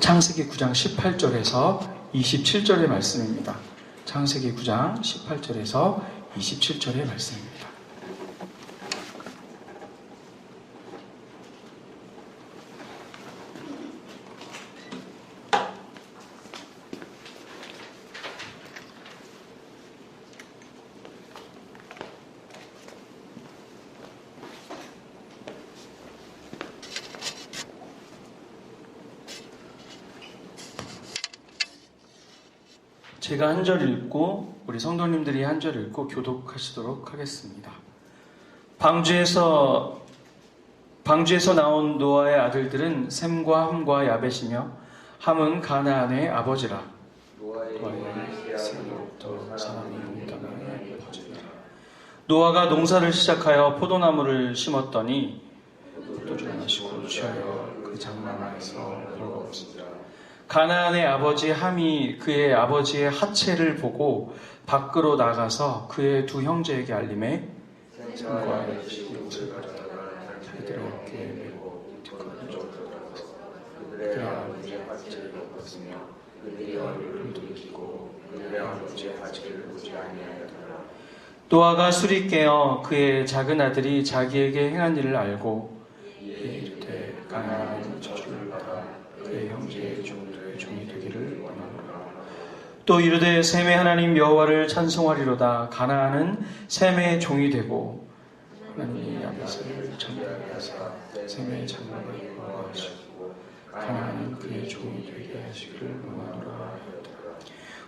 창세기 9장 18절에서 27절의 말씀입니다. 창세기 9장 18절에서 27절의 말씀입니다. 제가 한 절 읽고 우리 성도님들이 한 절 읽고 교독하시도록 하겠습니다. 방주에서 나온 노아의 아들들은 셈과 함과 야벳이며 함은 가나안의 아버지라. 노아의 셈으로부터 사람이 온 땅에 퍼지니라. 노아가 농사를 시작하여 포도나무를 심었더니 포도주를 마시고 취하여 그 장막에서 벌거벗으니라. 가나안의 아버지 함이 그의 아버지의 하체를 보고 밖으로 나가서 그의 두 형제에게 알림해 셈과 야벳이 옷을 가져다가 자기들의 어깨에 메고 뒷걸음을 쫓아들어가서 그들의 아버지의 하체를 벗으며 그들의 얼굴을 돌이키고 그들의 아버지의 하체를 보지 아니하였더라. 노아가 술이 깨어 그의 작은 아들이 자기에게 행한 일을 알고 이르되 가나안은 저주를 받아 그의 형제의 종이 되기를 원하노라. 또 이르되 셈의 하나님 여호와를 찬송하리로다. 가나안은 셈의 종이 되고 하나님이 야벳을 창대하게 하사 셈의 장막을 보호하시고 가나안은 그의 종이 되게 하시기를 원하노라 하였더라.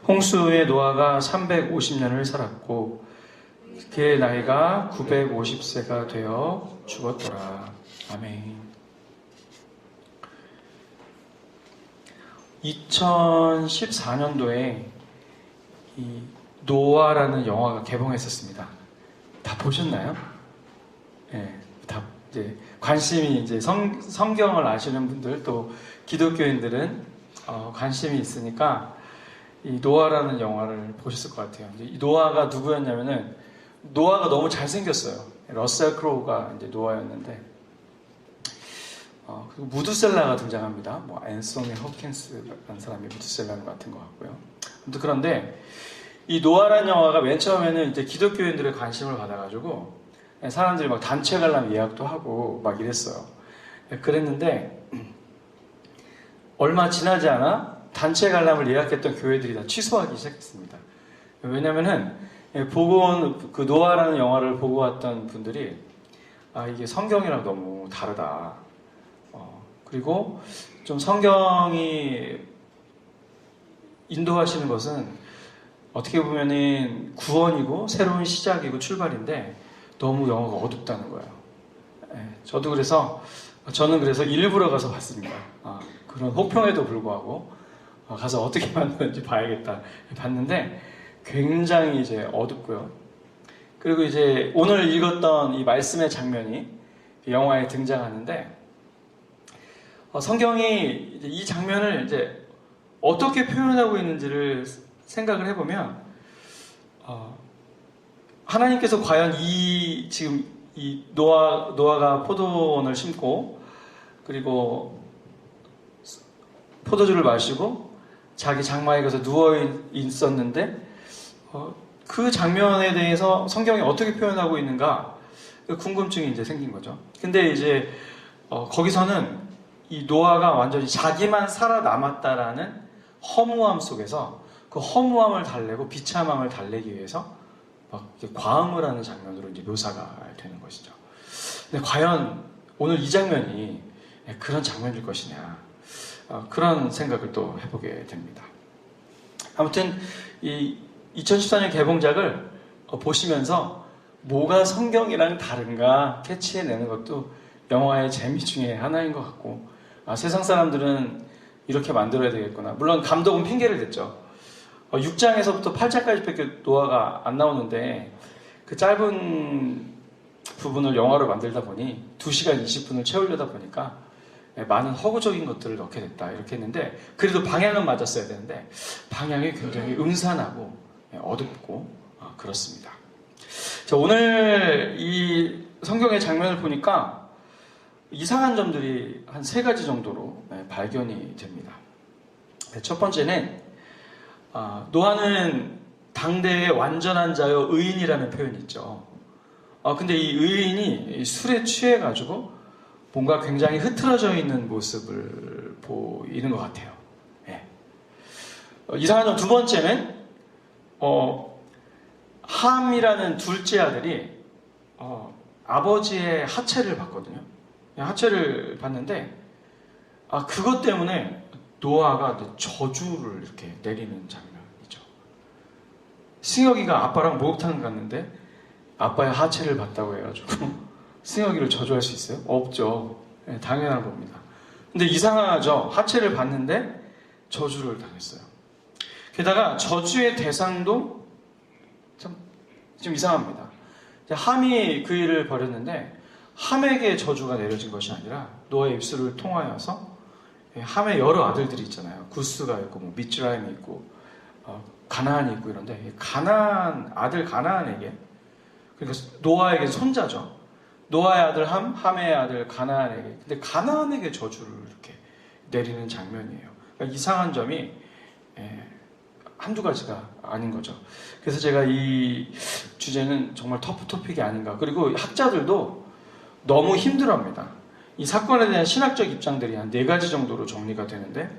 홍수에 노아가 350년을 살았고 그의 나이가 950세가 되어 죽었더라. 아멘. 2014년도에 이 노아라는 영화가 개봉했었습니다. 다 보셨나요? 네, 다 이제 관심이 이제 성경을 아시는 분들 또 기독교인들은 관심이 있으니까 이 노아라는 영화를 보셨을 것 같아요. 이 노아가 누구였냐면은 노아가 너무 잘생겼어요. 러셀 크로우가 이제 노아였는데. 그리고 무드셀라가 등장합니다. 뭐 앤소니 허킨스라는 사람이 무드셀라인 것 같은 것 같고요. 아무튼 그런데 이 노아라는 영화가 맨 처음에는 이제 기독교인들의 관심을 받아가지고 사람들이 막 단체 관람 예약도 하고 막 이랬어요. 그랬는데 얼마 지나지 않아 단체 관람을 예약했던 교회들이 다 취소하기 시작했습니다. 왜냐면은 보고 온 그 노아라는 영화를 보고 왔던 분들이 이게 성경이랑 너무 다르다. 그리고 좀 성경이 인도하시는 것은 어떻게 보면은 구원이고 새로운 시작이고 출발인데 너무 영화가 어둡다는 거예요. 저는 그래서 일부러 가서 봤습니다. 그런 혹평에도 불구하고 가서 어떻게 만드는지 봐야겠다 봤는데 굉장히 이제 어둡고요. 그리고 이제 오늘 읽었던 이 말씀의 장면이 영화에 등장하는데 성경이 이 장면을 이제 어떻게 표현하고 있는지를 생각을 해보면 하나님께서 과연 지금 이 노아가 포도원을 심고 그리고 포도주를 마시고 자기 장막에 가서 누워 있었는데 그 장면에 대해서 성경이 어떻게 표현하고 있는가 궁금증이 이제 생긴 거죠. 근데 이제 거기서는 이 노아가 완전히 자기만 살아남았다라는 허무함 속에서 그 허무함을 달래고 비참함을 달래기 위해서 막 과음을 하는 장면으로 이제 묘사가 되는 것이죠. 근데 과연 오늘 이 장면이 그런 장면일 것이냐 그런 생각을 또 해보게 됩니다. 아무튼 이 2014년 개봉작을 보시면서 뭐가 성경이랑 다른가 캐치해내는 것도 영화의 재미 중에 하나인 것 같고 세상 사람들은 이렇게 만들어야 되겠구나. 물론 감독은 핑계를 댔죠. 6장에서부터 8장까지밖에 노아가 안 나오는데 그 짧은 부분을 영화로 만들다 보니 2시간 20분을 채우려다 보니까 많은 허구적인 것들을 넣게 됐다 이렇게 했는데 그래도 방향은 맞았어야 되는데 방향이 굉장히 음산하고 어둡고 그렇습니다. 자, 오늘 이 성경의 장면을 보니까 이상한 점들이 한 3가지 정도로 발견이 됩니다. 첫 번째는 노아는 당대의 완전한 자여 의인이라는 표현이 있죠. 근데 이 의인이 술에 취해가지고 뭔가 굉장히 흐트러져 있는 모습을 보이는 것 같아요. 예. 이상한 점 두 번째는 함이라는 둘째 아들이 아버지의 하체를 봤거든요. 하체를 봤는데 그것 때문에 노아가 저주를 이렇게 내리는 장면이죠. 승혁이가 아빠랑 목욕탕 갔는데 아빠의 하체를 봤다고 해가지고 승혁이를 저주할 수 있어요? 없죠. 네, 당연한 겁니다. 근데 이상하죠. 하체를 봤는데 저주를 당했어요. 게다가 저주의 대상도 좀 이상합니다. 함이 그 일을 벌였는데 함에게 저주가 내려진 것이 아니라 노아의 입술을 통하여서 함의 여러 아들들이 있잖아요. 구스가 있고 뭐 미츠라임이 있고 가나안이 있고 이런데 아들 가나안에게, 그러니까 노아에게 손자죠. 노아의 아들 함의 아들 가나안에게, 근데 가나안에게 저주를 이렇게 내리는 장면이에요. 그러니까 이상한 점이 한두 가지가 아닌 거죠. 그래서 제가 이 주제는 정말 터프 토픽이 아닌가. 그리고 학자들도 너무 힘들어합니다. 이 사건에 대한 신학적 입장들이 한 4가지 정도로 정리가 되는데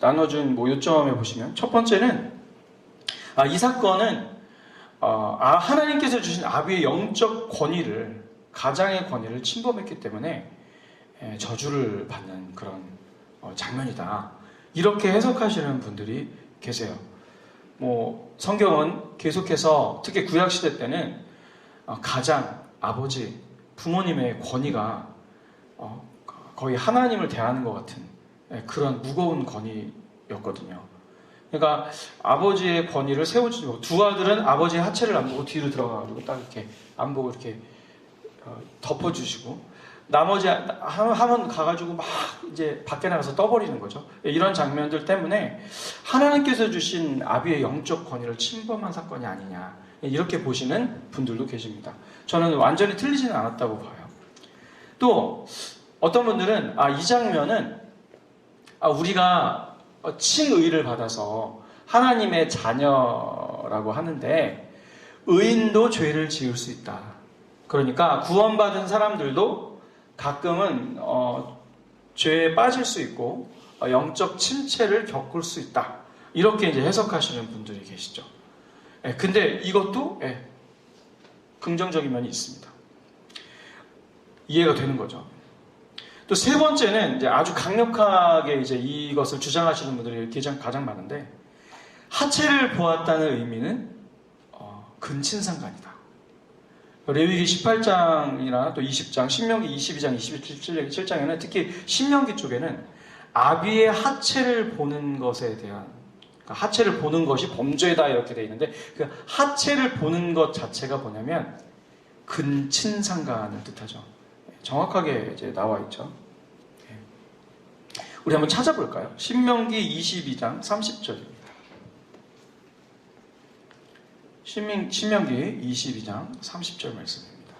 나눠준 요점에 보시면 첫 번째는 이 사건은 하나님께서 주신 아비의 영적 권위를, 가장의 권위를 침범했기 때문에 저주를 받는 그런 장면이다. 이렇게 해석하시는 분들이 계세요. 성경은 계속해서 특히 구약시대 때는 가장, 아버지, 부모님의 권위가 거의 하나님을 대하는 것 같은 그런 무거운 권위였거든요. 그러니까 아버지의 권위를 세워주고, 두 아들은 아버지의 하체를 안 보고 뒤로 들어가가지고 딱 이렇게 안 보고 이렇게 덮어주시고, 나머지 하면 가가지고 막 이제 밖에 나가서 떠버리는 거죠. 이런 장면들 때문에 하나님께서 주신 아비의 영적 권위를 침범한 사건이 아니냐, 이렇게 보시는 분들도 계십니다. 저는 완전히 틀리지는 않았다고 봐요. 또 어떤 분들은 이 장면은 우리가 칭의를 받아서 하나님의 자녀라고 하는데 의인도 죄를 지을 수 있다. 그러니까 구원받은 사람들도 가끔은 죄에 빠질 수 있고 영적 침체를 겪을 수 있다. 이렇게 이제 해석하시는 분들이 계시죠. 근데 이것도 긍정적인 면이 있습니다. 이해가 되는 거죠. 또 세 번째는 이제 아주 강력하게 이제 이것을 주장하시는 분들이 가장 많은데, 하체를 보았다는 의미는 근친상간이다. 레위기 18장이나 또 20장, 신명기 22장, 27장에는 특히 신명기 쪽에는 아비의 하체를 보는 것에 대한, 그러니까 하체를 보는 것이 범죄다 이렇게 되어 있는데, 그 하체를 보는 것 자체가 뭐냐면 근친상간을 뜻하죠. 정확하게 이제 나와 있죠. 우리 한번 찾아볼까요? 신명기 22장 30절입니다. 신명기 22장 30절 말씀입니다.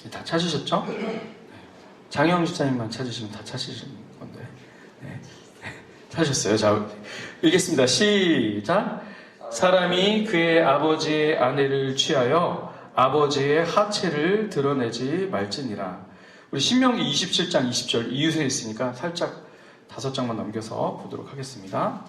다 찾으셨죠? 장영 집사님만 찾으시면 다 찾으시는 건데. 찾으셨어요? 자, 읽겠습니다. 시작. 사람이 그의 아버지의 아내를 취하여 아버지의 하체를 드러내지 말지니라. 우리 신명기 27장 20절 이웃에 있으니까 살짝 5장만 넘겨서 보도록 하겠습니다.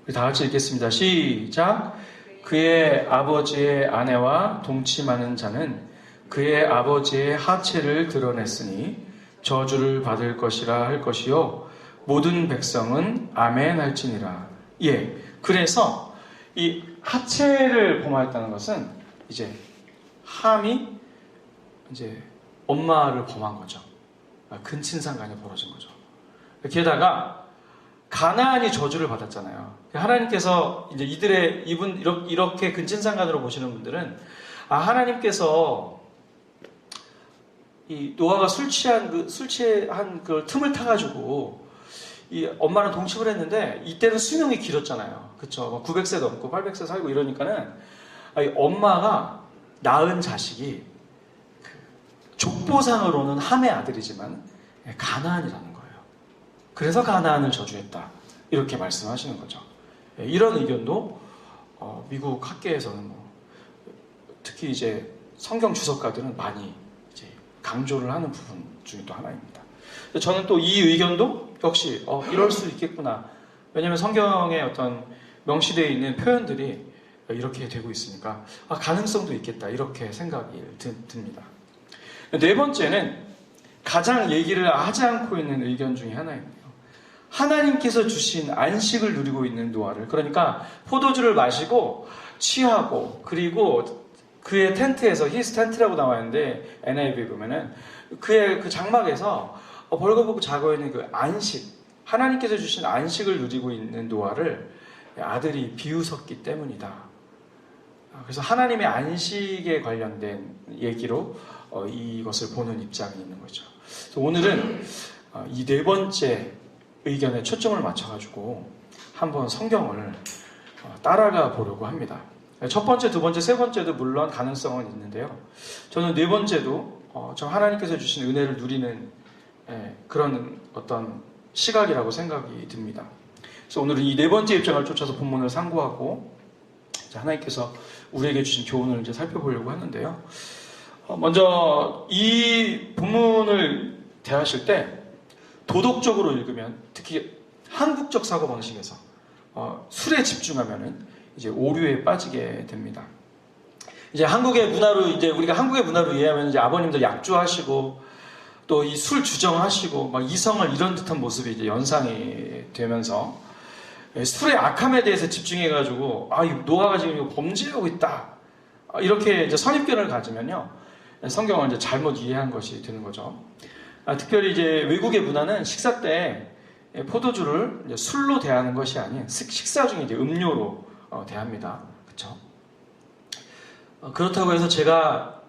우리 다 같이 읽겠습니다. 시작. 그의 아버지의 아내와 동침하는 자는 그의 아버지의 하체를 드러냈으니 저주를 받을 것이라 할 것이요 모든 백성은 아멘 할지니라. 그래서 이 하체를 범하였다는 것은 이제 함이 이제 엄마를 범한 거죠. 근친상간이 벌어진 거죠. 게다가 가나안이 저주를 받았잖아요. 하나님께서 이제 이렇게 근친상간으로 보시는 분들은 하나님께서 이 노아가 술 취한 그 틈을 타가지고 이 엄마랑 동침을 했는데 이때는 수명이 길었잖아요. 그쵸? 900세 넘고 800세 살고 이러니까는 이 엄마가 낳은 자식이 족보상으로는 함의 아들이지만 가나안이라는 거예요. 그래서 가나안을 저주했다. 이렇게 말씀하시는 거죠. 이런 의견도 미국 학계에서는 특히 이제 성경 주석가들은 많이 이제 강조를 하는 부분 중에 또 하나입니다. 저는 또 이 의견도 역시 이럴 수 있겠구나. 왜냐하면 성경의 어떤 명시되어 있는 표현들이 이렇게 되고 있으니까 가능성도 있겠다. 이렇게 생각이 듭니다. 네 번째는 가장 얘기를 하지 않고 있는 의견 중에 하나인데요. 하나님께서 주신 안식을 누리고 있는 노아를, 그러니까 포도주를 마시고 취하고, 그리고 그의 텐트에서, 히스 텐트라고 나와 있는데 NIV 보면은 그의 그 장막에서 벌거벗고 자고 있는 그 안식, 하나님께서 주신 안식을 누리고 있는 노아를 아들이 비웃었기 때문이다. 그래서 하나님의 안식에 관련된 얘기로 이것을 보는 입장이 있는 거죠. 그래서 오늘은 이 네 번째 의견에 초점을 맞춰가지고 한번 성경을 따라가 보려고 합니다. 첫 번째, 두 번째, 세 번째도 물론 가능성은 있는데요. 저는 네 번째도 저 하나님께서 주신 은혜를 누리는 그런 어떤 시각이라고 생각이 듭니다. 그래서 오늘은 이 네 번째 입장을 쫓아서 본문을 상고하고 하나님께서 우리에게 주신 교훈을 이제 살펴보려고 하는데요. 먼저 이 본문을 대하실 때 도덕적으로 읽으면, 특히 한국적 사고방식에서 술에 집중하면은 이제 오류에 빠지게 됩니다. 이제 한국의 문화로, 이제 우리가 한국의 문화로 이해하면 이제 아버님들 약주하시고 또 이 술 주정하시고 막 이성을 이런 듯한 모습이 이제 연상이 되면서 술의 악함에 대해서 집중해가지고 노아가 지금 이거 범죄하고 있다. 이렇게 이제 선입견을 가지면요. 성경을 이제 잘못 이해한 것이 되는 거죠. 특별히 이제 외국의 문화는 식사 때 포도주를 이제 술로 대하는 것이 아닌 식사 중에 이제 음료로 대합니다. 그렇죠? 그렇다고 해서 제가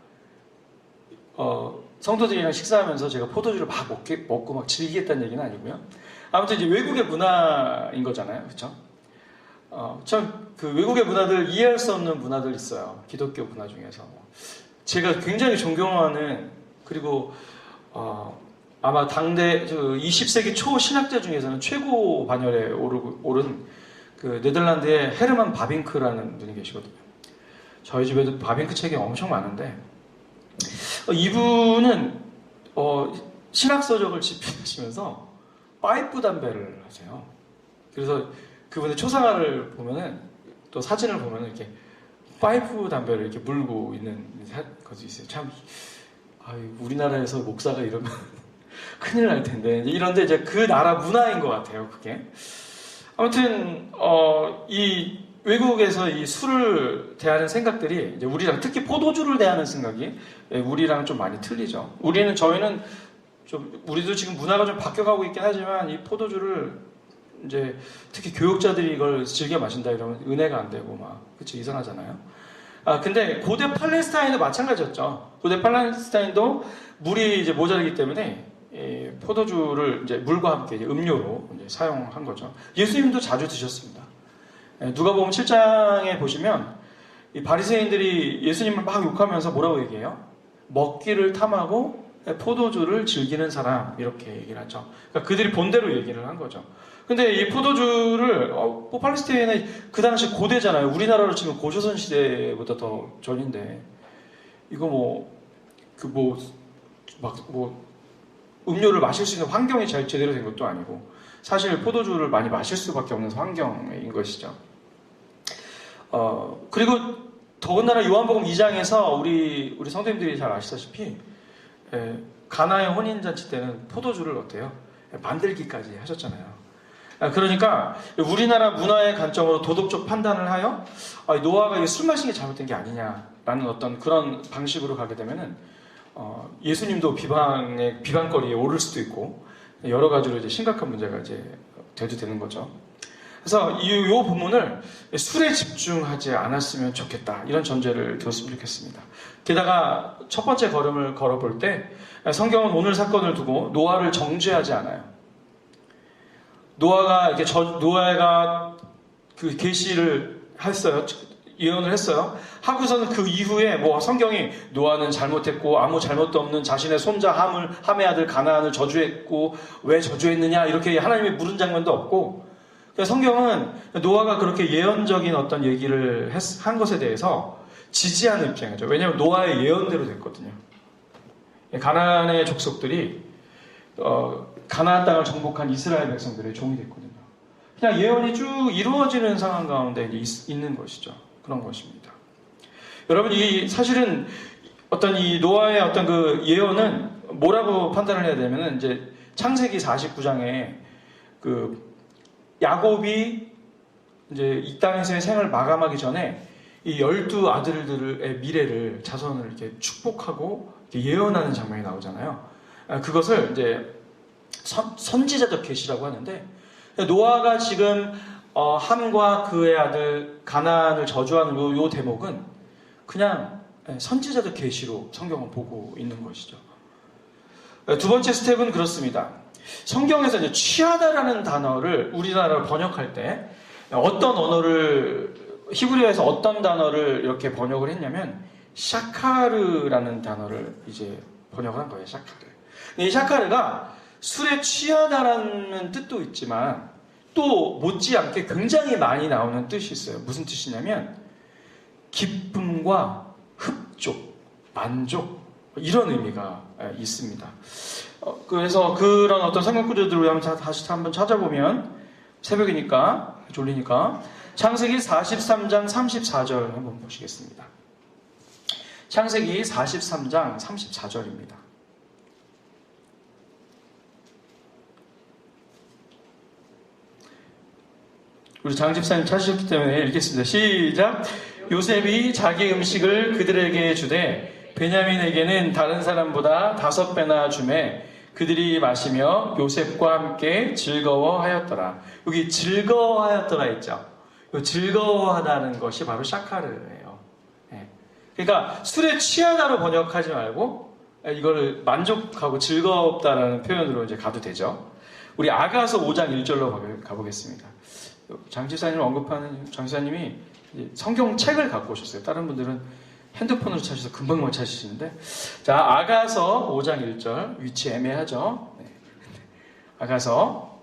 성도들이랑 식사하면서 제가 포도주를 막 먹고 막 즐기겠다는 얘기는 아니고요. 아무튼 이제 외국의 문화인 거잖아요. 그렇죠? 참 그 외국의 문화들, 이해할 수 없는 문화들 있어요. 기독교 문화 중에서. 제가 굉장히 존경하는, 그리고 아마 당대 20세기 초 신학자 중에서는 최고 반열에 오른 그 네덜란드의 헤르만 바빙크라는 분이 계시거든요. 저희 집에도 바빙크 책이 엄청 많은데 이분은 신학서적을 집필하시면서 파이프 담배를 하세요. 그래서 그분의 초상화를 보면은, 또 사진을 보면은 이렇게 파이프 담배를 이렇게 물고 있는 것이 있어요. 참, 우리나라에서 목사가 이러면 큰일 날 텐데. 이런데 이제 그 나라 문화인 것 같아요, 그게. 아무튼, 이 외국에서 이 술을 대하는 생각들이 이제 우리랑, 특히 포도주를 대하는 생각이 우리랑 좀 많이 틀리죠. 저희는 좀, 우리도 지금 문화가 좀 바뀌어가고 있긴 하지만 이 포도주를 이제 특히 교육자들이 이걸 즐겨 마신다 이러면 은혜가 안 되고 그치, 이상하잖아요. 근데 고대 팔레스타인도 마찬가지였죠. 고대 팔레스타인도 물이 이제 모자르기 때문에 포도주를 이제 물과 함께 이제 음료로 이제 사용한 거죠. 예수님도 자주 드셨습니다. 누가복음 7장에 보시면 이 바리새인들이 예수님을 막 욕하면서 뭐라고 얘기해요? 먹기를 탐하고 포도주를 즐기는 사람, 이렇게 얘기를 하죠. 그러니까 그들이 본대로 얘기를 한 거죠. 근데 이 포도주를 팔레스타인은 그 당시 고대잖아요. 우리나라로 치면 고조선 시대보다 더 전인데 이거 음료를 마실 수 있는 환경이 잘 제대로 된 것도 아니고, 사실 포도주를 많이 마실 수밖에 없는 환경인 것이죠. 그리고 더군다나 요한복음 2장에서 우리 성도님들이 잘 아시다시피 가나의 혼인잔치 때는 포도주를 어때요? 만들기까지 하셨잖아요. 그러니까 우리나라 문화의 관점으로 도덕적 판단을 하여 노아가 술 마신 게 잘못된 게 아니냐라는 어떤 그런 방식으로 가게 되면은 예수님도 비방거리에 오를 수도 있고 여러 가지로 이제 심각한 문제가 이제 되는 거죠. 그래서 이 본문을 술에 집중하지 않았으면 좋겠다, 이런 전제를 두었으면 좋겠습니다. 게다가 첫 번째 걸음을 걸어볼 때 성경은 오늘 사건을 두고 노아를 정죄하지 않아요. 노아가 노아가 그 계시를 했어요. 예언을 했어요. 하고서는 그 이후에 뭐 성경이 노아는 잘못했고 아무 잘못도 없는 자신의 손자 함의 아들 가나안을 저주했고 왜 저주했느냐 이렇게 하나님이 물은 장면도 없고, 성경은 노아가 그렇게 예언적인 어떤 얘기를 한 것에 대해서 지지하는 입장이죠. 왜냐하면 노아의 예언대로 됐거든요. 가나안의 족속들이 가나안 땅을 정복한 이스라엘 백성들의 종이 됐거든요. 그냥 예언이 쭉 이루어지는 상황 가운데 있는 것이죠. 그런 것입니다. 여러분, 사실은 어떤 이 노아의 어떤 그 예언은 뭐라고 판단을 해야 되냐면은 이제 창세기 49장에 그 야곱이 이제 이 땅에서의 생을 마감하기 전에 이 12아들들의 미래를 자손을 이렇게 축복하고 이렇게 예언하는 장면이 나오잖아요. 그것을 이제 선지자적 계시라고 하는데, 노아가 지금 함과 그의 아들 가나안을 저주하는 요 대목은 그냥 선지자적 계시로 성경은 보고 있는 것이죠. 두 번째 스텝은 그렇습니다. 성경에서 이제 취하다라는 단어를 우리나라로 번역할 때 어떤 언어를, 히브리어에서 어떤 단어를 이렇게 번역을 했냐면 샤카르라는 단어를 이제 번역을 한 거예요. 샤카르. 이 샤카르가 술에 취하다라는 뜻도 있지만 또 못지않게 굉장히 많이 나오는 뜻이 있어요. 무슨 뜻이냐면 기쁨과 흡족, 만족, 이런 의미가 있습니다. 그래서 그런 어떤 성경 구조들을 다시 한번 찾아보면, 새벽이니까 졸리니까 창세기 43장 34절 한번 보시겠습니다. 창세기 43장 34절입니다. 우리 장 집사님 찾으셨기 때문에 읽겠습니다. 시작. 요셉이 자기 음식을 그들에게 주되 베냐민에게는 다른 사람보다 5배나 주매 그들이 마시며 요셉과 함께 즐거워하였더라. 여기 즐거워하였더라 있죠. 이 즐거워하다는 것이 바로 샤카르예요. 그러니까 술에 취하다로 번역하지 말고 이거를 만족하고 즐겁다라는 표현으로 이제 가도 되죠. 우리 아가서 5장 1절로 가보겠습니다. 장 지사님을 언급하는 장 지사님이 성경책을 갖고 오셨어요. 다른 분들은 핸드폰으로 찾으셔서 금방만 찾으시는데, 자, 아가서 5장 1절, 위치 애매하죠. 네. 아가서,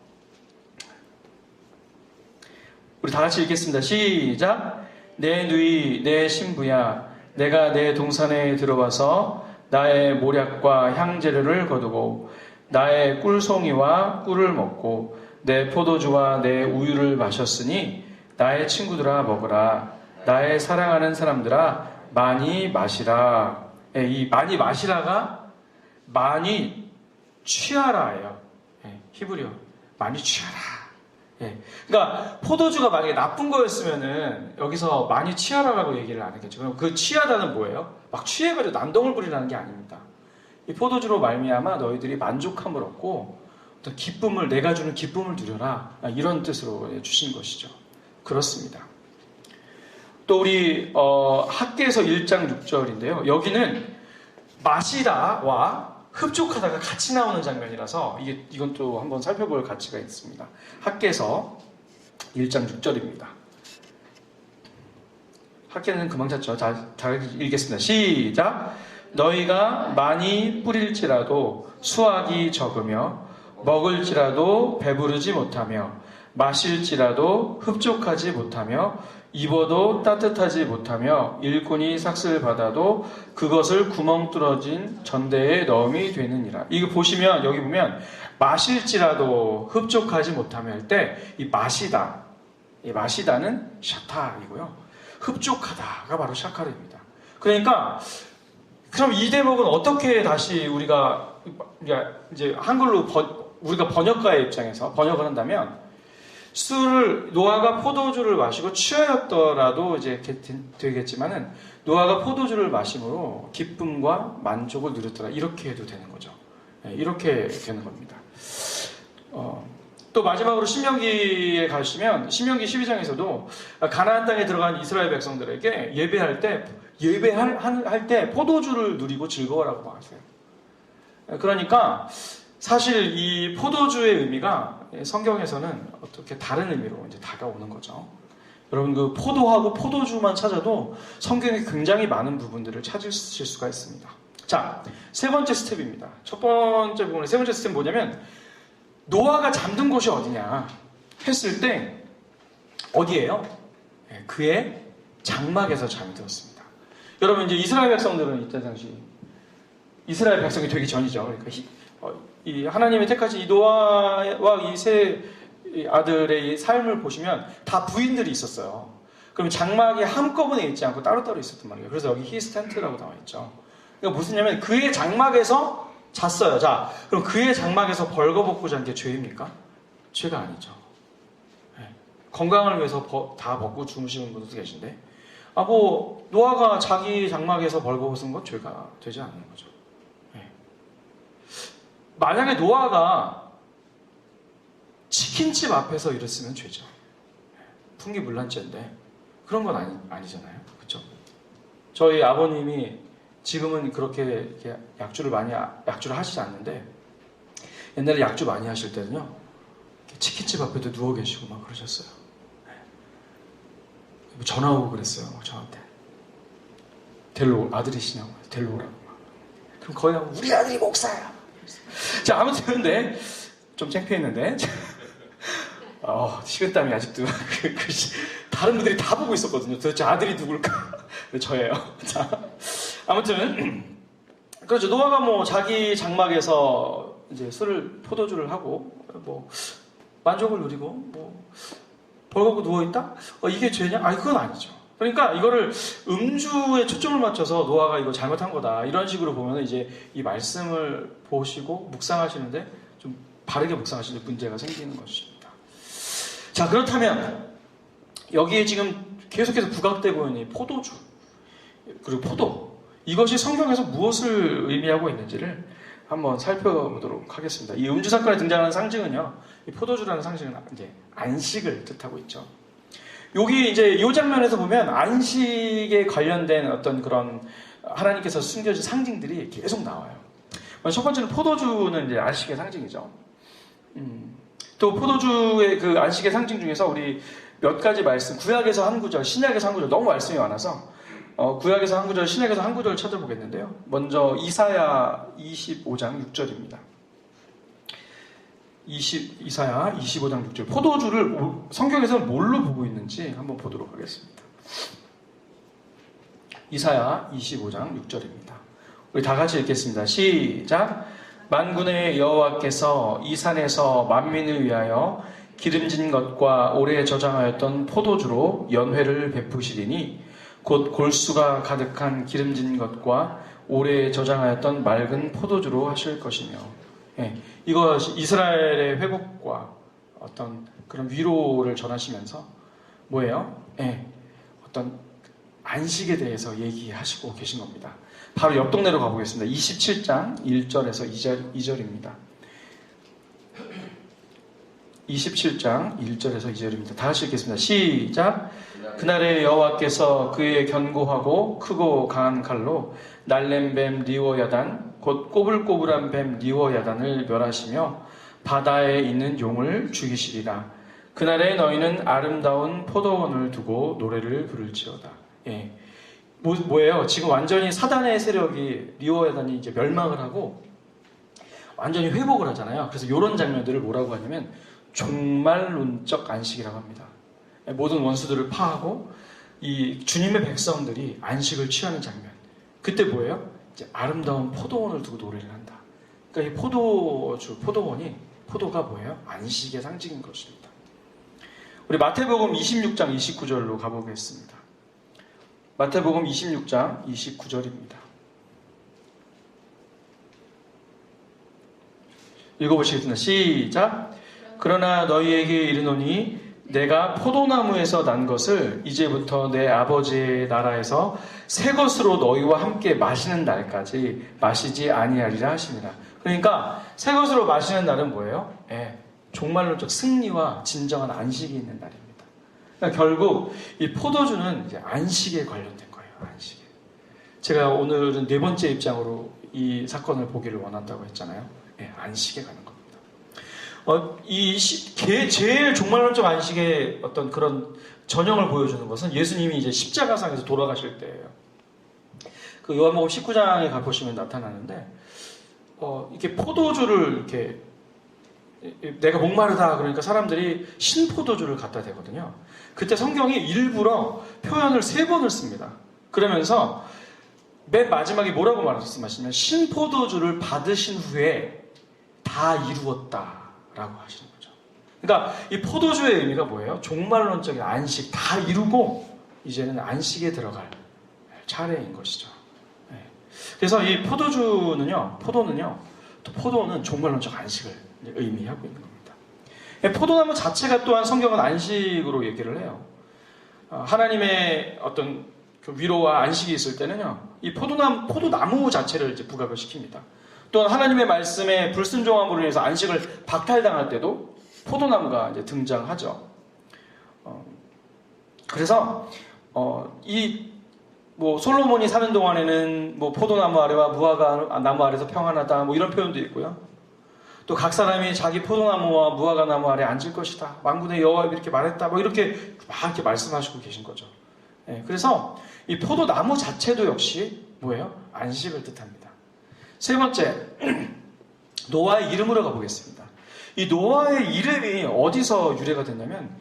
우리 다 같이 읽겠습니다. 시작. 내 누이 내 신부야, 내가 내 동산에 들어와서 나의 모략과 향재료를 거두고 나의 꿀송이와 꿀을 먹고 내 포도주와 내 우유를 마셨으니 나의 친구들아 먹으라. 나의 사랑하는 사람들아 많이 마시라. 이 많이 마시라가 많이 취하라예요. 히브리어 많이 취하라. 그러니까 포도주가 만약에 나쁜 거였으면은 여기서 많이 취하라라고 얘기를 안 했겠죠. 그럼 그 취하다는 뭐예요? 막 취해가지고 난동을 부리라는 게 아닙니다. 이 포도주로 말미암아 너희들이 만족함을 얻고 어떤 기쁨을, 내가 주는 기쁨을 누려라, 이런 뜻으로 주신 것이죠. 그렇습니다. 또 우리 학개서 1장 6절인데요. 여기는 마시다와 흡족하다가 같이 나오는 장면이라서 이건 또 한번 살펴볼 가치가 있습니다. 학개서 1장 6절입니다. 학개는 금방 찾죠. 잘 읽겠습니다. 시작. 너희가 많이 뿌릴지라도 수확이 적으며 먹을지라도 배부르지 못하며 마실지라도 흡족하지 못하며 입어도 따뜻하지 못하며 일꾼이 삭슬 받아도 그것을 구멍 뚫어진 전대에 넣음이 되느니라. 이거 보시면, 여기 보면 마실지라도 흡족하지 못하며 할 때 이 마시다, 이 마시다는 샤타이고요, 흡족하다가 바로 샤카르입니다. 그러니까 그럼 이 대목은 어떻게 다시 우리가 이제 한글로 우리가 번역가의 입장에서 번역을 한다면, 노아가 포도주를 마시고 취하였더라도 이제 되겠지만은, 노아가 포도주를 마심으로 기쁨과 만족을 누렸더라, 이렇게 해도 되는 거죠. 이렇게 되는 겁니다. 또 마지막으로 신명기에 가시면 신명기 12장에서도 가나안 땅에 들어간 이스라엘 백성들에게 예배할 때 포도주를 누리고 즐거워라고 하세요. 그러니까 사실 이 포도주의 의미가 성경에서는 어떻게 다른 의미로 이제 다가오는 거죠. 여러분 그 포도하고 포도주만 찾아도 성경에 굉장히 많은 부분들을 찾으실 수가 있습니다. 자, 세 번째 스텝입니다. 첫 번째 부분의 세 번째 스텝은 뭐냐면 노아가 잠든 곳이 어디냐 했을 때 어디예요? 그의 장막에서 잠이 들었습니다. 여러분 이제 이스라엘 백성들은 이때 당시 이스라엘 백성이 되기 전이죠. 그러니까 이 하나님의 택하신 이 노아와 이 세 아들의 삶을 보시면 다 부인들이 있었어요. 그럼 장막이 한꺼번에 있지 않고 따로따로 있었단 말이에요. 그래서 여기 히스 텐트라고 나와 있죠. 그러니까 무슨냐면 그의 장막에서 잤어요. 자, 그럼 그의 장막에서 벌거벗고 잔 게 죄입니까? 죄가 아니죠. 네. 건강을 위해서 다 벗고 주무시는 분들도 계신데, 노아가 자기 장막에서 벌거벗은 건 죄가 되지 않는 거죠. 네. 만약에 노아가 치킨집 앞에서 이랬으면 죄죠. 풍기물란죄인데 그런 건 아니잖아요. 그렇죠? 저희 아버님이 지금은 그렇게 약주를 하시지 않는데 옛날에 약주 많이 하실 때는요 치킨집 앞에도 누워 계시고 막 그러셨어요. 전화 오고 그랬어요. 저한테 아들이시냐고 데리러 오라고. 그럼 거의 우리 아들이 목사야. 자, 아무튼 근데 좀 창피했는데 식은땀이 아직도 다른 분들이 다 보고 있었거든요. 도대체 아들이 누굴까? 저예요. 자, 아무튼 그렇죠. 노아가 자기 장막에서 이제 포도주를 하고 만족을 누리고 벌거벗고 누워 있다? 이게 죄냐? 그건 아니죠. 그러니까 이거를 음주에 초점을 맞춰서 노아가 이거 잘못한 거다 이런 식으로 보면 이제 이 말씀을 보시고 묵상하시는데 좀 바르게 묵상하시는데 문제가 생기는 것입니다. 자, 그렇다면 여기에 지금 계속해서 부각되고 있는 이 포도주 그리고 포도 이것이 성경에서 무엇을 의미하고 있는지를 한번 살펴보도록 하겠습니다. 이 음주 사건에 등장하는 상징은요, 이 포도주라는 상징은 이제 안식을 뜻하고 있죠. 여기 이제 이 장면에서 보면 안식에 관련된 어떤 그런 하나님께서 숨겨진 상징들이 계속 나와요. 첫 번째는 포도주는 이제 안식의 상징이죠. 또 포도주의 그 안식의 상징 중에서 우리 몇 가지 말씀, 구약에서 한 구절, 신약에서 한 구절, 너무 말씀이 많아서 구약에서 한 구절, 신약에서 한 구절 찾아보겠는데요. 먼저 이사야 25장 6절입니다. 이사야 25장 6절. 포도주를 성경에서는 뭘로 보고 있는지 한번 보도록 하겠습니다. 이사야 25장 6절입니다. 우리 다 같이 읽겠습니다. 시작. 만군의 여호와께서 이 산에서 만민을 위하여 기름진 것과 오래 저장하였던 포도주로 연회를 베푸시리니 곧 골수가 가득한 기름진 것과 오래 저장하였던 맑은 포도주로 하실 것이며. 이거 이스라엘의 회복과 어떤 그런 위로를 전하시면서 뭐예요? 어떤 안식에 대해서 얘기하시고 계신 겁니다. 바로 옆 동네로 가보겠습니다. 27장 1절에서 2절입니다. 27장 1절에서 2절입니다. 다 같이 읽겠습니다. 시작. 그날에 여호와께서 그의 견고하고 크고 강한 칼로 날렘 뱀 리워야단 곧 꼬불꼬불한 뱀 리워야단을 멸하시며 바다에 있는 용을 죽이시리라. 그날에 너희는 아름다운 포도원을 두고 노래를 부를지어다. 뭐예요? 지금 완전히 사단의 세력이 리워야단이 이제 멸망을 하고 완전히 회복을 하잖아요. 그래서 이런 장면들을 뭐라고 하냐면 종말론적 안식이라고 합니다. 모든 원수들을 파하고 이 주님의 백성들이 안식을 취하는 장면. 그때 뭐예요? 이제 아름다운 포도원을 두고 노래를 한다. 그러니까 이 포도원이 포도가 뭐예요? 안식의 상징인 것입니다. 우리 마태복음 26장 29절로 가보겠습니다. 마태복음 26장 29절입니다. 읽어보시겠습니다. 시작. 그러나 너희에게 이르노니 내가 포도나무에서 난 것을 이제부터 내 아버지의 나라에서 새 것으로 너희와 함께 마시는 날까지 마시지 아니하리라 하시니라. 그러니까 새 것으로 마시는 날은 뭐예요? 종말론적 승리와 진정한 안식이 있는 날입니다. 그러니까 결국 이 포도주는 이제 안식에 관련된 거예요. 안식에. 제가 오늘은 네 번째 입장으로 이 사건을 보기를 원한다고 했잖아요. 안식에 가는 겁니다. 제일 종말론적 안식의 어떤 그런 전형을 보여주는 것은 예수님이 이제 십자가상에서 돌아가실 때예요. 그 요한복음 19장에 가보시면 나타나는데, 이렇게 포도주를 이렇게 내가 목마르다 그러니까 사람들이 신포도주를 갖다 대거든요. 그때 성경이 일부러 표현을 3번을 씁니다. 그러면서 맨 마지막에 뭐라고 말씀하시냐면 신포도주를 받으신 후에 다 이루었다라고 하시는 거죠. 그러니까 이 포도주의 의미가 뭐예요? 종말론적인 안식, 다 이루고 이제는 안식에 들어갈 차례인 것이죠. 그래서 이 포도는 종말론적 안식을 의미하고 있는 겁니다. 포도나무 자체가 또한 성경은 안식으로 얘기를 해요. 하나님의 어떤 그 위로와 안식이 있을 때는요, 이 포도나무 자체를 이제 부각을 시킵니다. 또한 하나님의 말씀에 불순종함으로 인해서 안식을 박탈당할 때도 포도나무가 이제 등장하죠. 그래서 솔로몬이 사는 동안에는 포도나무 아래와 무화과 나무 아래서 평안하다 이런 표현도 있고요. 또 각 사람이 자기 포도나무와 무화과 나무 아래 앉을 것이다. 만군의 여호와가 이렇게 말했다. 이렇게 말씀하시고 계신 거죠. 그래서 이 포도나무 자체도 역시 뭐예요? 안식을 뜻합니다. 세 번째, 노아의 이름으로 가보겠습니다. 이 노아의 이름이 어디서 유래가 됐냐면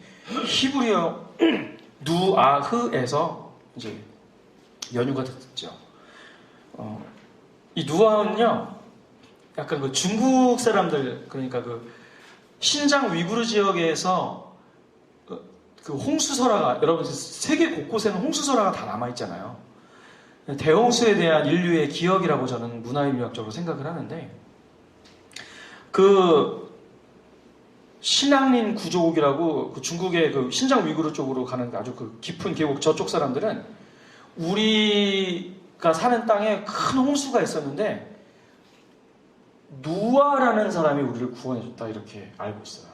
히브리어 누아흐에서 이제 연유가 됐죠. 이 누아흐는요, 약간 그 중국 사람들, 그러니까 그 신장 위구르 지역에서 그 홍수설화가, 여러분 세계 곳곳에는 홍수설화가 다 남아있잖아요. 대홍수에 대한 인류의 기억이라고 저는 문화인류학적으로 생각을 하는데, 그 신앙린 구조국이라고 그 중국의 그 신장 위구르 쪽으로 가는 아주 그 깊은 계곡 저쪽 사람들은 우리가 사는 땅에 큰 홍수가 있었는데 누아라는 사람이 우리를 구원해줬다 이렇게 알고 있어요.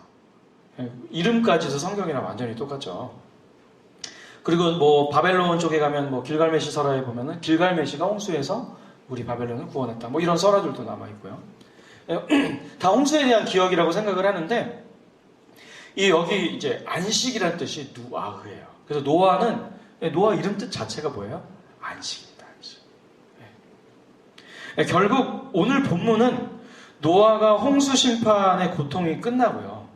이름까지도 성경이랑 완전히 똑같죠. 그리고 바벨론 쪽에 가면 길갈메시 설화에 보면은 길갈메시가 홍수에서 우리 바벨론을 구원했다. 이런 설화들도 남아 있고요. 다 홍수에 대한 기억이라고 생각을 하는데 여기 이제 안식이라는 뜻이 누아흐예요. 그래서 노아 이름 뜻 자체가 뭐예요? 안식입니다. 안식. 결국 오늘 본문은 노아가 홍수 심판의 고통이 끝나고요.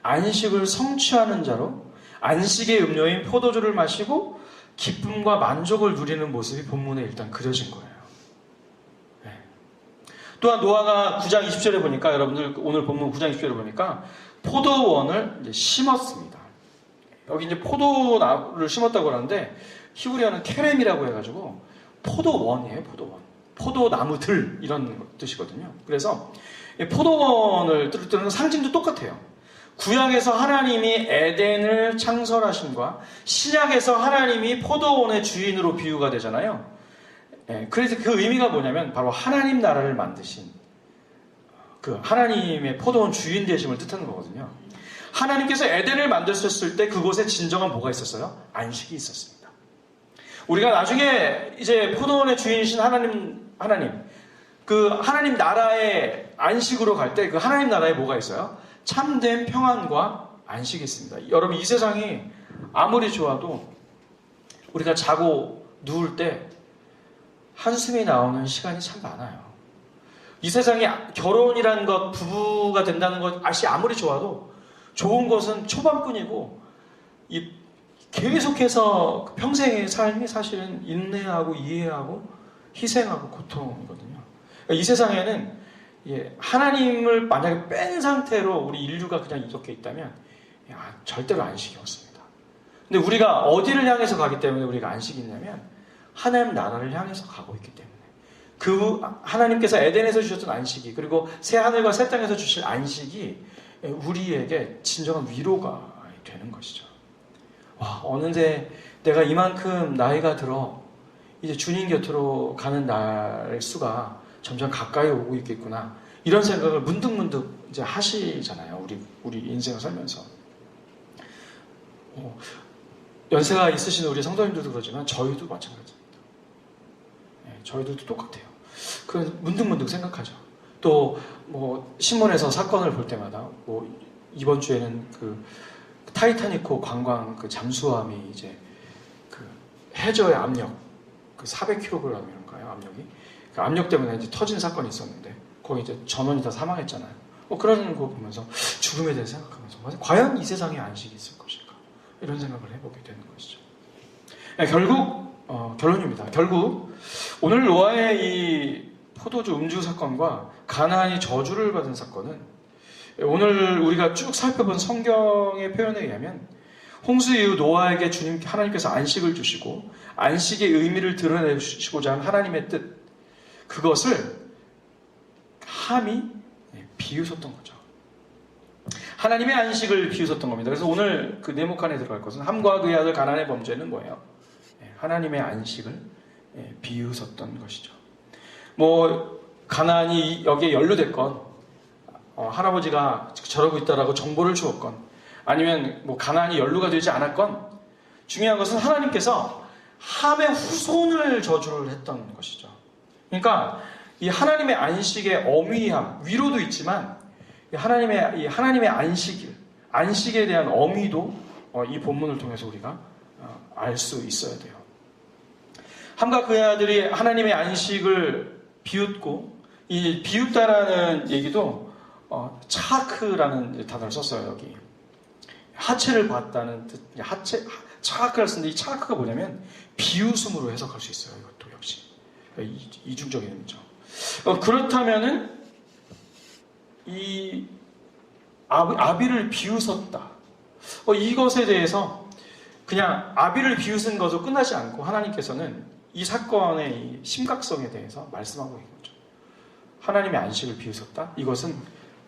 안식을 성취하는 자로 안식의 음료인 포도주를 마시고 기쁨과 만족을 누리는 모습이 본문에 일단 그려진 거예요. 또한 노아가 9장 20절에 보니까 여러분들 오늘 본문 9장 20절에 보니까 포도원을 이제 심었습니다. 여기 이제 포도나무를 심었다고 하는데 히브리어는 케렘이라고 해가지고 포도원이에요. 포도나무들 이런 뜻이거든요. 그래서 포도원을 뜻하는 상징도 똑같아요. 구약에서 하나님이 에덴을 창설하신과 신약에서 하나님이 포도원의 주인으로 비유가 되잖아요. 그래서 그 의미가 뭐냐면 바로 하나님 나라를 만드신 그 하나님의 포도원 주인 되심을 뜻하는 거거든요. 하나님께서 에덴을 만드셨을 때 그곳에 진정한 뭐가 있었어요? 안식이 있었습니다. 우리가 나중에 이제 포도원의 주인이신 하나님 그 하나님 나라의 안식으로 갈 때 그 하나님 나라에 뭐가 있어요? 참된 평안과 안식이 있습니다. 여러분 이 세상이 아무리 좋아도 우리가 자고 누울 때 한숨이 나오는 시간이 참 많아요. 이 세상에 결혼이라는 것, 부부가 된다는 것이 아무리 좋아도 좋은 것은 초반뿐이고 계속해서 평생의 삶이 사실은 인내하고 이해하고 희생하고 고통이거든요. 이 세상에는 하나님을 만약에 뺀 상태로 우리 인류가 그냥 이렇게 있다면 절대로 안식이 없습니다. 근데 우리가 어디를 향해서 가기 때문에 우리가 안식이 있냐면 하나님 나라를 향해서 가고 있기 때문에 그 하나님께서 에덴에서 주셨던 안식이 그리고 새 하늘과 새 땅에서 주실 안식이 우리에게 진정한 위로가 되는 것이죠. 어느새 내가 이만큼 나이가 들어 이제 주님 곁으로 가는 날 수가 점점 가까이 오고 있겠구나. 이런 생각을 문득문득 이제 하시잖아요. 우리 인생을 살면서. 연세가 있으신 우리 성도님들도 그러지만 저희도 마찬가지입니다. 저희들도 똑같아요. 문득문득 생각하죠. 또 뭐 신문에서 사건을 볼 때마다 뭐 이번 주에는 그 타이타닉호 관광 그 잠수함이 이제 그 해저의 압력 그 400kg인가요? 압력이 그 압력 때문에 이제 터진 사건이 있었는데 거기 이제 전원이 다 사망했잖아요. 그런 거 보면서 죽음에 대해 생각하면서 과연 이 세상에 안식이 있을 것인가 이런 생각을 해보게 되는 것이죠. 결국 결론입니다. 결국 오늘 노아의 이 포도주 음주 사건과 가나안이 저주를 받은 사건은 오늘 우리가 쭉 살펴본 성경의 표현에 의하면 홍수 이후 노아에게 하나님께서 안식을 주시고 안식의 의미를 드러내시고자 한 하나님의 뜻, 그것을 함이 비웃었던 거죠. 하나님의 안식을 비웃었던 겁니다. 그래서 오늘 그 네모칸에 들어갈 것은 함과 그의 아들 가나안의 범죄는 뭐예요? 하나님의 안식을 비웃었던 것이죠. 뭐 가나안이 여기에 연루됐건 할아버지가 저러고 있다라고 정보를 주었건 아니면 뭐 가나안이 연루가 되지 않았건 중요한 것은 하나님께서 함의 후손을 저주를 했던 것이죠. 그러니까 이 하나님의 안식의 어미함, 위로도 있지만 하나님의 안식에 대한 어미도 이 본문을 통해서 우리가 알 수 있어야 돼요. 함과 그의 아들이 하나님의 안식을 비웃고, 이 비웃다라는 얘기도 차크라는 단어를 썼어요. 여기 하체를 봤다는 뜻, 차크를 쓰는데 이 차크가 뭐냐면 비웃음으로 해석할 수 있어요. 이것도 역시 이중적인 의미죠. 그렇다면은 이 아비를 비웃었다. 이것에 대해서 그냥 아비를 비웃은 것으로 끝나지 않고 하나님께서는 이 사건의 이 심각성에 대해서 말씀하고 있는 거죠. 하나님의 안식을 비웃었다? 이것은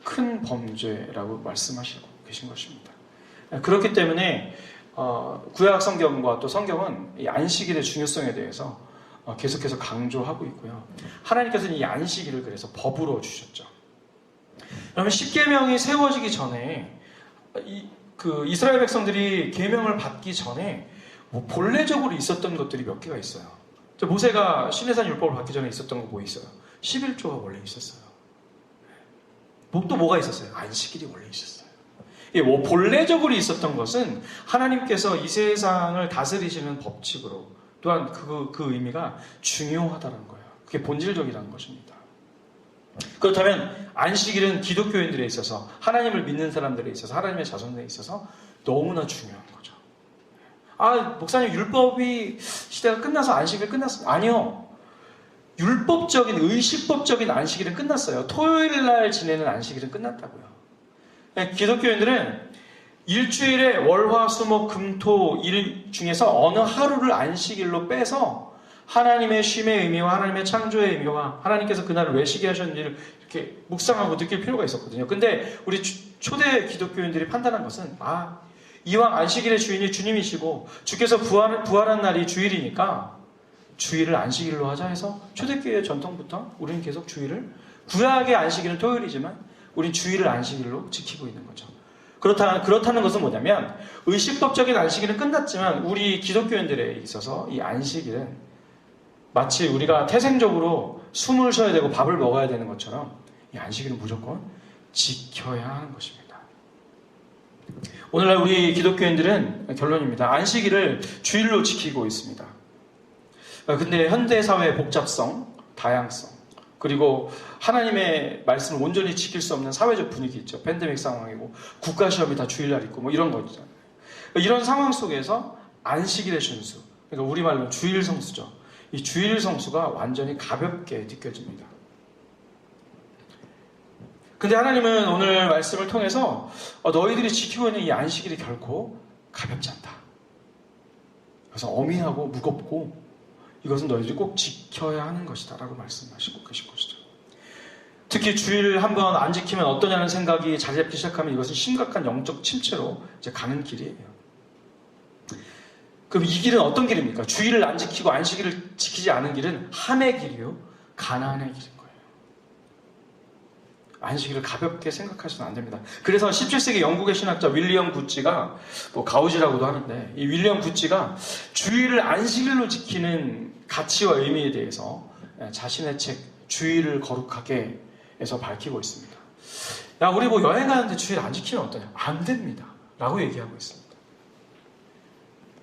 큰 범죄라고 말씀하시고 계신 것입니다. 그렇기 때문에 구약 성경과 또 성경은 이 안식일의 중요성에 대해서 계속해서 강조하고 있고요. 하나님께서는 이 안식일을 그래서 법으로 주셨죠. 그러면 십계명이 세워지기 전에 이스라엘 백성들이 계명을 받기 전에 본래적으로 있었던 것들이 몇 개가 있어요. 모세가 시내산 율법을 받기 전에 있었던 거 뭐 있어요? 11조가 원래 있었어요. 또 뭐가 있었어요? 안식일이 원래 있었어요. 본래적으로 있었던 것은 하나님께서 이 세상을 다스리시는 법칙으로 또한 그 의미가 중요하다는 거예요. 그게 본질적이라는 것입니다. 그렇다면 안식일은 기독교인들에 있어서 하나님을 믿는 사람들에 있어서 하나님의 자손들에 있어서 너무나 중요한 거죠. 목사님 율법이 시대가 끝나서 안식일 끝났어요. 아니요. 율법적인 의식법적인 안식일은 끝났어요. 토요일 날 지내는 안식일은 끝났다고요. 기독교인들은 일주일에 월화수목금토 일 중에서 어느 하루를 안식일로 빼서 하나님의 쉼의 의미와 하나님의 창조의 의미와 하나님께서 그날을 왜 쉬게 하셨는지를 이렇게 묵상하고 느낄 필요가 있었거든요. 근데 우리 초대 기독교인들이 판단한 것은 이왕 안식일의 주인이 주님이시고 주께서 부활한 날이 주일이니까 주일을 안식일로 하자 해서 초대교회의 전통부터 우리는 계속 주일을, 구약의 안식일은 토요일이지만 우린 주일을 안식일로 지키고 있는 거죠. 그렇다는 것은 뭐냐면 의식법적인 안식일은 끝났지만 우리 기독교인들에 있어서 이 안식일은 마치 우리가 태생적으로 숨을 쉬어야 되고 밥을 먹어야 되는 것처럼 이 안식일은 무조건 지켜야 하는 것입니다. 오늘날 우리 기독교인들은 결론입니다. 안식일을 주일로 지키고 있습니다. 근데 현대사회의 복잡성, 다양성, 그리고 하나님의 말씀을 온전히 지킬 수 없는 사회적 분위기 있죠. 팬데믹 상황이고 국가시험이 다 주일날 있고 뭐 이런 거 있잖아요. 이런 상황 속에서 안식일의 순수, 그러니까 우리말로 주일 성수죠. 이 주일 성수가 완전히 가볍게 느껴집니다. 근데 하나님은 오늘 말씀을 통해서 너희들이 지키고 있는 이 안식일이 결코 가볍지 않다. 그래서 어미하고 무겁고 이것은 너희들이 꼭 지켜야 하는 것이다 라고 말씀하시고 계신 것이죠. 특히 주일 한번 안 지키면 어떠냐는 생각이 자리 잡기 시작하면 이것은 심각한 영적 침체로 이제 가는 길이에요. 그럼 이 길은 어떤 길입니까? 주일을 안 지키고 안식일을 지키지 않은 길은 함의 길이요, 가나안의 길인 거예요. 안식일을 가볍게 생각하시면 안 됩니다. 그래서 17세기 영국의 신학자 윌리엄 구찌가 가우지라고도 하는데, 이 윌리엄 구찌가 주일을 안식일로 지키는 가치와 의미에 대해서 자신의 책 주일을 거룩하게 15절에서 밝히고 있습니다. 야, 우리 뭐 여행 가는데 주일 안 지키면 어떠냐? 안 됩니다. 라고 얘기하고 있습니다.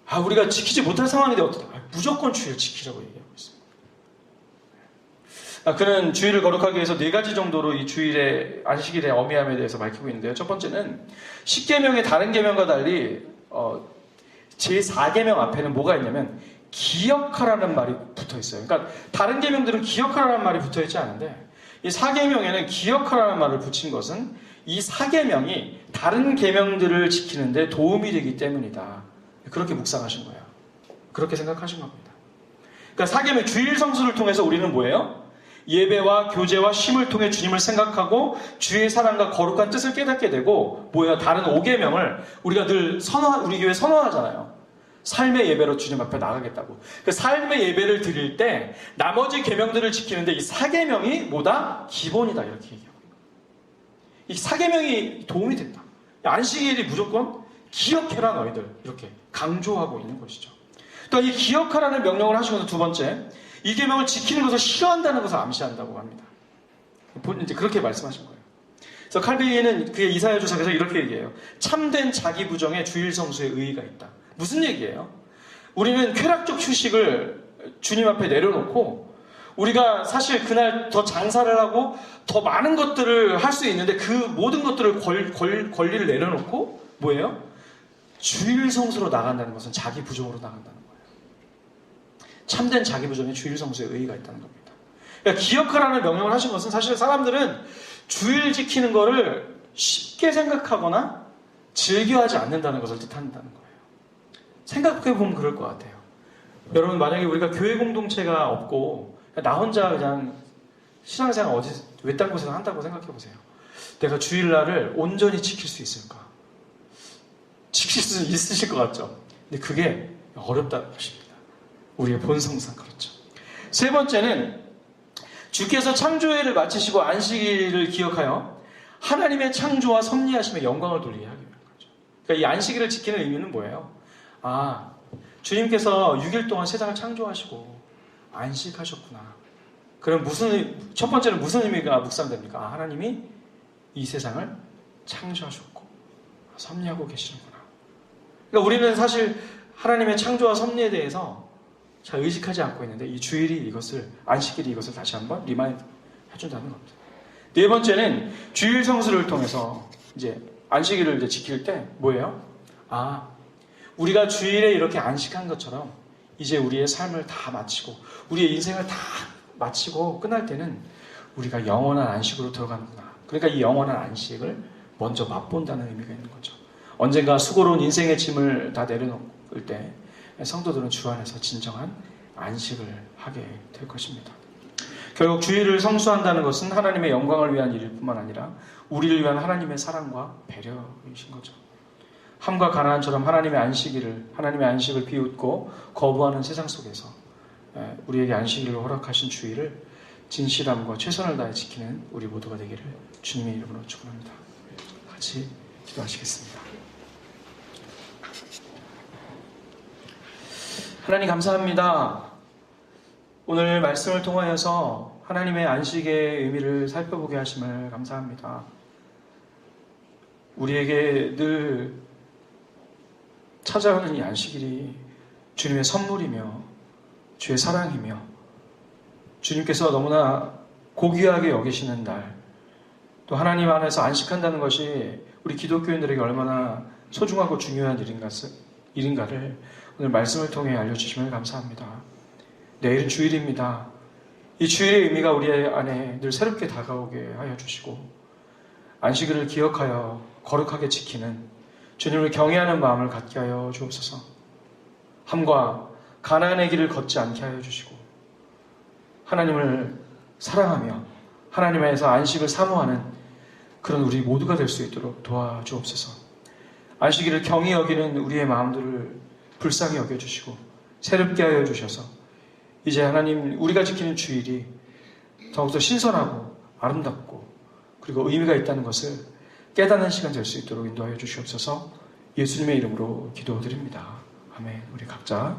아, 우리가 지키지 못할 상황인데 어떠냐? 무조건 주일 지키라고 얘기하고 있습니다. 그는 주일을 거룩하기 위해서 4가지 정도로 이 주일의 안식일의 어미함에 대해서 밝히고 있는데요. 첫 번째는 10계명의 다른 계명과 달리 제4계명 앞에는 뭐가 있냐면 기억하라는 말이 붙어 있어요. 그러니까 다른 계명들은 기억하라는 말이 붙어 있지 않은데 이 4계명에는 기억하라는 말을 붙인 것은 이 4계명이 다른 계명들을 지키는데 도움이 되기 때문이다. 그렇게 묵상하신 거예요. 그렇게 생각하신 겁니다. 그러니까 4계명 주일 성수를 통해서 우리는 뭐예요? 예배와 교제와 쉼을 통해 주님을 생각하고 주의 사랑과 거룩한 뜻을 깨닫게 되고 뭐예요? 다른 5계명을 우리가 늘 우리 교회 선언하잖아요. 삶의 예배로 주님 앞에 나가겠다고. 그 삶의 예배를 드릴 때 나머지 계명들을 지키는데 이 4계명이 뭐다? 기본이다. 이렇게 얘기하고 이 4계명이 도움이 된다. 안식일이 무조건 기억해라 너희들. 이렇게 강조하고 있는 것이죠. 또 이 기억하라는 명령을 하시면서 두 번째, 이 계명을 지키는 것을 싫어한다는 것을 암시한다고 합니다. 이제 그렇게 말씀하신 거예요. 그래서 칼빈은 그의 이사야 주석에서 이렇게 얘기해요. 참된 자기 부정에 주일 성수에 의의가 있다. 무슨 얘기예요? 우리는 쾌락적 휴식을 주님 앞에 내려놓고 우리가 사실 그날 더 장사를 하고 더 많은 것들을 할 수 있는데 그 모든 것들을 권리를 내려놓고 뭐예요? 주일 성수로 나간다는 것은 자기 부정으로 나간다는 거예요. 참된 자기 부정에 주일 성수에 의의가 있다는 겁니다. 그러니까 기억하라는 명령을 하신 것은 사실 사람들은 주일 지키는 것을 쉽게 생각하거나 즐겨하지 않는다는 것을 뜻한다는 거예요. 생각해보면 그럴 것 같아요. 여러분, 만약에 우리가 교회 공동체가 없고 나 혼자 그냥 신앙생활 외딴 곳에서 한다고 생각해보세요. 내가 주일날을 온전히 지킬 수 있을까? 지킬 수 있으실 것 같죠? 근데 그게 어렵다는 것입니다. 우리의 본성상 그렇죠. 세 번째는 주께서 창조일을 마치시고 안식일을 기억하여 하나님의 창조와 섭리하심에 영광을 돌리게 하기 위한 거죠. 그러니까 이 안식일을 지키는 의미는 뭐예요? 주님께서 6일 동안 세상을 창조하시고 안식하셨구나. 그럼 첫 번째는 무슨 의미가 묵상됩니까? 하나님이 이 세상을 창조하셨고 섭리하고 계시는구나. 그러니까 우리는 사실 하나님의 창조와 섭리에 대해서 잘 의식하지 않고 있는데 이 주일이 안식일이 이것을 다시 한번 리마인드 해준다는 겁니다. 네 번째는 주일 성수를 통해서 이제 안식일을 이제 지킬 때 뭐예요? 우리가 주일에 이렇게 안식한 것처럼 이제 우리의 삶을 다 마치고 우리의 인생을 다 마치고 끝날 때는 우리가 영원한 안식으로 들어가는구나. 그러니까 이 영원한 안식을 먼저 맛본다는 의미가 있는 거죠. 언젠가 수고로운 인생의 짐을 다 내려놓을 때 성도들은 주 안에서 진정한 안식을 하게 될 것입니다. 결국 주일을 성수한다는 것은 하나님의 영광을 위한 일일 뿐만 아니라 우리를 위한 하나님의 사랑과 배려이신 거죠. 함과 가나안처럼 하나님의 안식을 비웃고 거부하는 세상 속에서 우리에게 안식일을 허락하신 주일을 진실함과 최선을 다해 지키는 우리 모두가 되기를 주님의 이름으로 축원합니다. 같이 기도하시겠습니다. 하나님 감사합니다. 오늘 말씀을 통하여서 하나님의 안식의 의미를 살펴보게 하심을 감사합니다. 우리에게 늘 찾아오는 이 안식일이 주님의 선물이며 주의 사랑이며 주님께서 너무나 고귀하게 여기시는 날, 또 하나님 안에서 안식한다는 것이 우리 기독교인들에게 얼마나 소중하고 중요한 일인가를 오늘 말씀을 통해 알려주심을 감사합니다. 내일은 주일입니다. 이 주일의 의미가 우리 안에 늘 새롭게 다가오게 하여 주시고 안식일을 기억하여 거룩하게 지키는 주님을 경외하는 마음을 갖게 하여 주옵소서. 함과 가나안의 길을 걷지 않게 하여 주시고 하나님을 사랑하며 하나님 안에서 안식을 사모하는 그런 우리 모두가 될 수 있도록 도와주옵소서. 안식일을 경히 여기는 우리의 마음들을 불쌍히 여겨주시고 새롭게 하여 주셔서 이제 하나님 우리가 지키는 주일이 더욱더 신선하고 아름답고 그리고 의미가 있다는 것을 깨닫는 시간 될 수 있도록 인도하여 주시옵소서. 예수님의 이름으로 기도드립니다. 아멘. 우리 각자